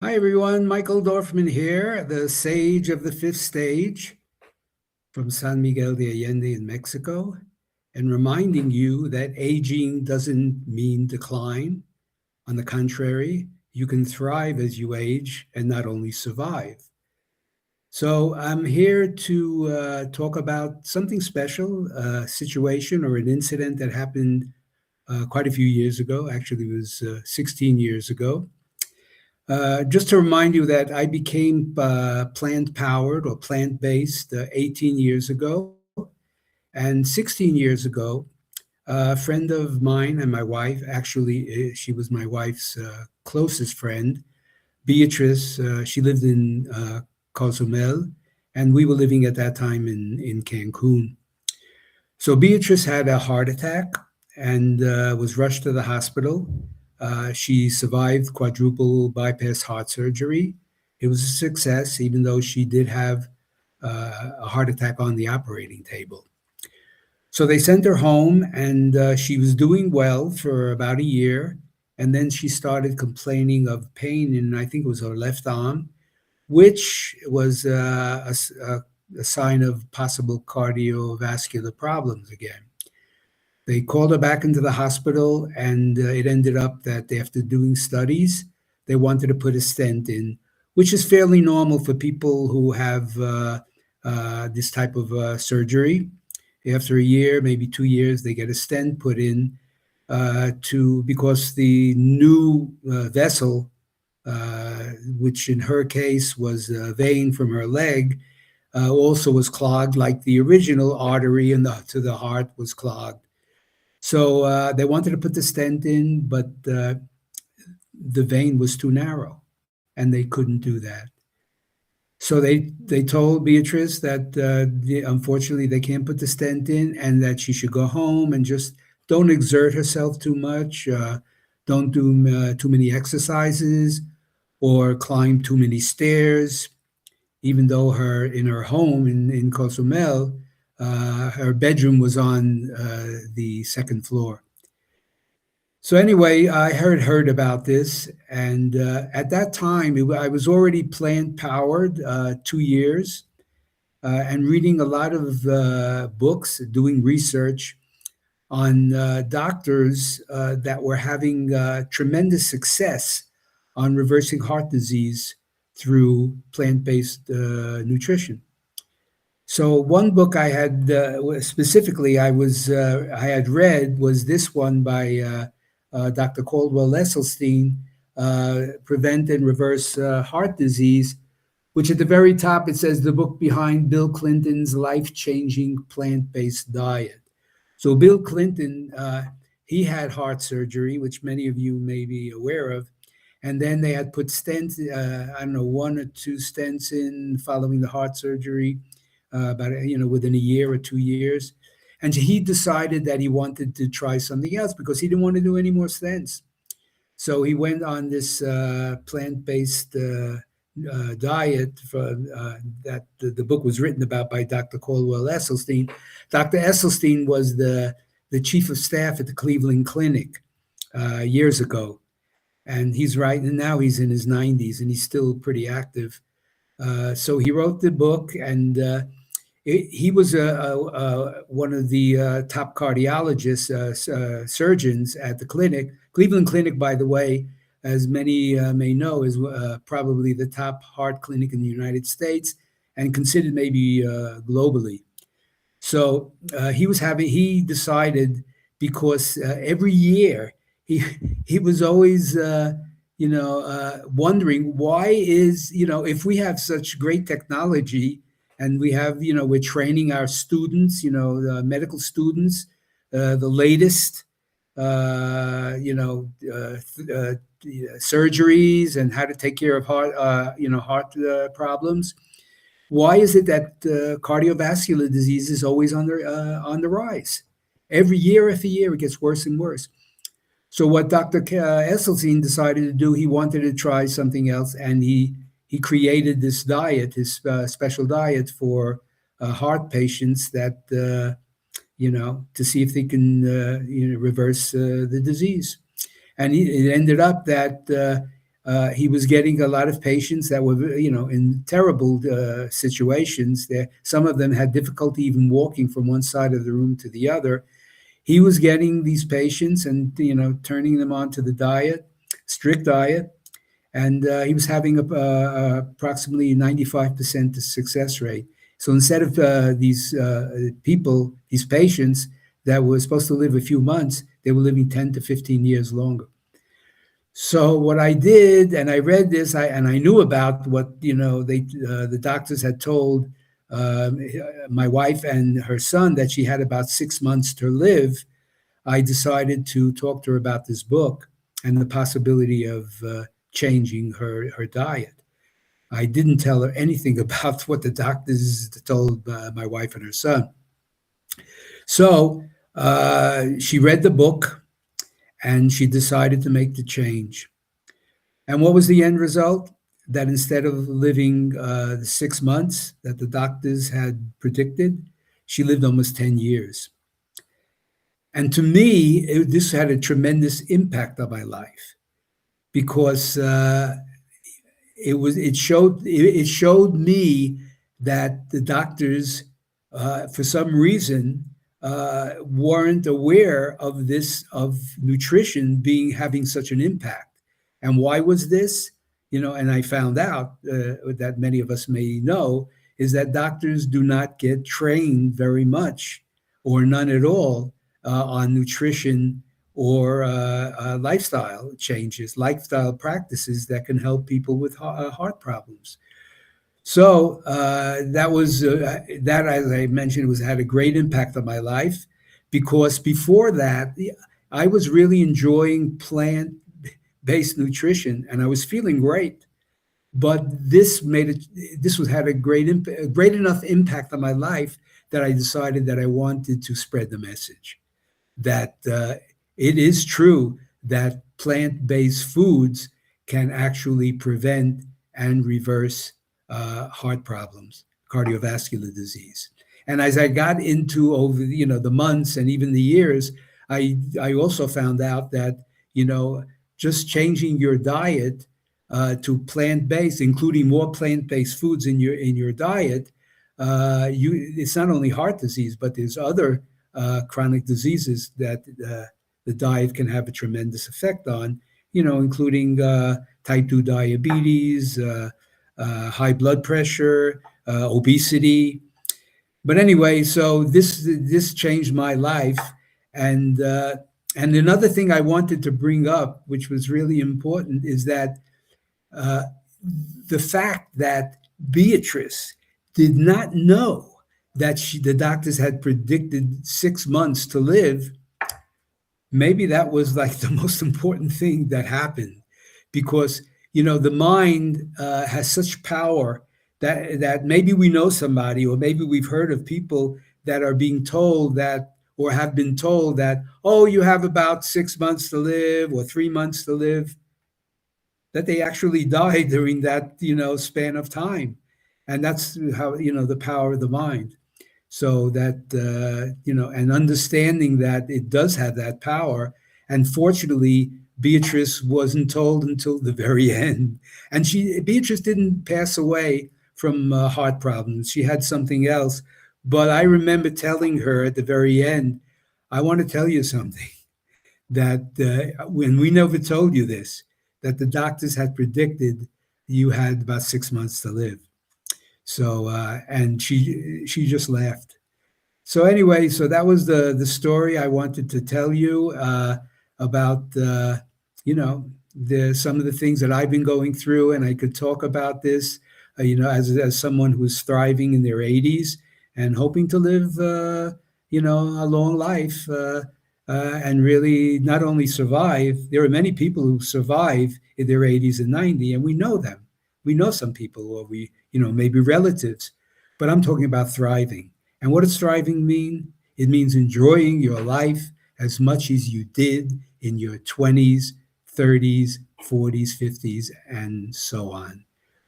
Hi, everyone. Michael Dorfman here, the sage of the fifth stage from San Miguel de Allende in Mexico, and reminding you that aging doesn't mean decline. On the contrary, you can thrive as you age and not only survive. So, I'm here to talk about something special, a situation or an incident that happened quite a few years ago. Actually, it was 16 years ago. Just to remind you that I became plant powered or plant based 18 years ago. And 16 years ago, a friend of mine and my wife, actually, she was my wife's closest friend, Beatrice, she lived in Cozumel, and we were living at that time in Cancun. So Beatrice had a heart attack and was rushed to the hospital. She survived quadruple bypass heart surgery. It was a success, even though she did have a heart attack on the operating table. So they sent her home, and she was doing well for about a year. And then she started complaining of pain in, I think it was her left arm, which was a sign of possible cardiovascular problems again. They called her back into the hospital, and it ended up that after doing studies, they wanted to put a stent in, which is fairly normal for people who have this type of surgery. After a year, maybe 2 years, they get a stent put in to because the new vessel, which in her case was a vein from her leg, also was clogged, like the original artery to the heart was clogged. So they wanted to put the stent in, but the vein was too narrow, and they couldn't do that. So they told Beatrice that unfortunately they can't put the stent in, and that she should go home and just don't exert herself too much, don't do too many exercises, or climb too many stairs. Even though her in her home in Cozumel, her bedroom was on the second floor. So anyway, I heard about this, and at that time, I was already plant powered 2 years, and reading a lot of books, doing research on doctors that were having tremendous success on reversing heart disease through plant-based nutrition. So one book I had specifically I had read was this one by Dr. Caldwell Esselstyn, Prevent and Reverse Heart Disease, which at the very top it says the book behind Bill Clinton's life-changing plant-based diet. So Bill Clinton, he had heart surgery, which many of you may be aware of, and then they had put stents, I don't know, one or two stents in following the heart surgery, about within a year or 2 years. And he decided that he wanted to try something else because he didn't want to do any more stents. So he went on this plant-based diet that the book was written about by Dr. Caldwell Esselstyn. Dr. Esselstyn was the chief of staff at the Cleveland Clinic years ago, and he's right, and now he's in his 90s, and he's still pretty active. So he wrote the book, and he was one of the top cardiologists, surgeons at the clinic. Cleveland Clinic, by the way, as many may know, is probably the top heart clinic in the United States and considered maybe globally. So he decided, because every year he he was always wondering why is, if we have such great technology, and we have, we're training our students, the medical students, the latest surgeries and how to take care of heart problems. Why is it that cardiovascular disease is always on the rise? Every year after year, it gets worse and worse. So what Dr. Esselstyn decided to do, he wanted to try something else, and he created this diet, his special diet for heart patients that to see if they can reverse the disease. And it ended up that he was getting a lot of patients that were, in terrible situations. There, some of them had difficulty even walking from one side of the room to the other. He was getting these patients and, turning them onto the diet, strict diet, and he was having approximately 95% success rate. So instead of these people, these patients that were supposed to live a few months, they were living 10 to 15 years longer. So what I did, and I read this, and I knew about what the doctors had told my wife and her son that she had about 6 months to live. I decided to talk to her about this book and the possibility of changing her diet. I didn't tell her anything about what the doctors told my wife and her son. So she read the book and she decided to make the change. And what was the end result? That instead of living the 6 months that the doctors had predicted, she lived almost 10 years. And to me, this had a tremendous impact on my life because it showed me that the doctors, for some reason, weren't aware of nutrition having such an impact. And why was this? And I found out that many of us may know is that doctors do not get trained very much or none at all on nutrition or lifestyle changes, lifestyle practices that can help people with heart problems. So that, as I mentioned, had a great impact on my life because before that, I was really enjoying plant-based nutrition and I was feeling great. But this had a great enough impact on my life that I decided that I wanted to spread the message that it is true that plant-based foods can actually prevent and reverse heart problems, cardiovascular disease. And as I got into over the months and even the years, I also found out that just changing your diet to plant-based, including more plant-based foods in your diet, it's not only heart disease, but there's other chronic diseases that the diet can have a tremendous effect on, including type 2 diabetes, high blood pressure, obesity. But anyway, so this changed my life. And another thing I wanted to bring up, which was really important, is that the fact that Beatrice did not know that the doctors had predicted 6 months to live, maybe that was like the most important thing that happened because, the mind has such power that maybe we know somebody or maybe we've heard of people that are being told that or have been told that, oh, you have about 6 months to live or 3 months to live, that they actually die during that, span of time. And that's how, the power of the mind. So that, and understanding that it does have that power. And fortunately, Beatrice wasn't told until the very end. And Beatrice didn't pass away from heart problems. She had something else. But I remember telling her at the very end, I want to tell you something, that when we never told you this, that the doctors had predicted you had about 6 months to live. So, and she just laughed. So anyway, so that was the story I wanted to tell you about, some of the things that I've been going through, and I could talk about this, as someone who's thriving in their 80s and hoping to live, a long life and really not only survive. There are many people who survive in their 80s and 90, and we know them. We know some people, or we, maybe relatives, but I'm talking about thriving. And what does thriving mean? It means enjoying your life as much as you did in your 20s, 30s, 40s, 50s, and so on.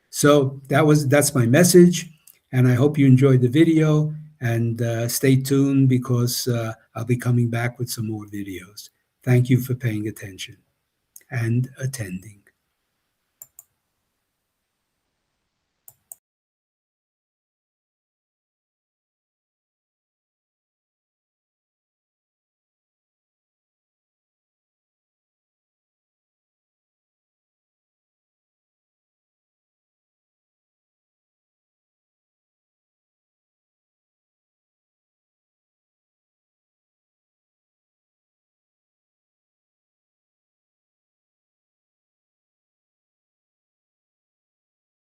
So that's my message, and I hope you enjoyed the video, and stay tuned because I'll be coming back with some more videos. Thank you for paying attention and attending.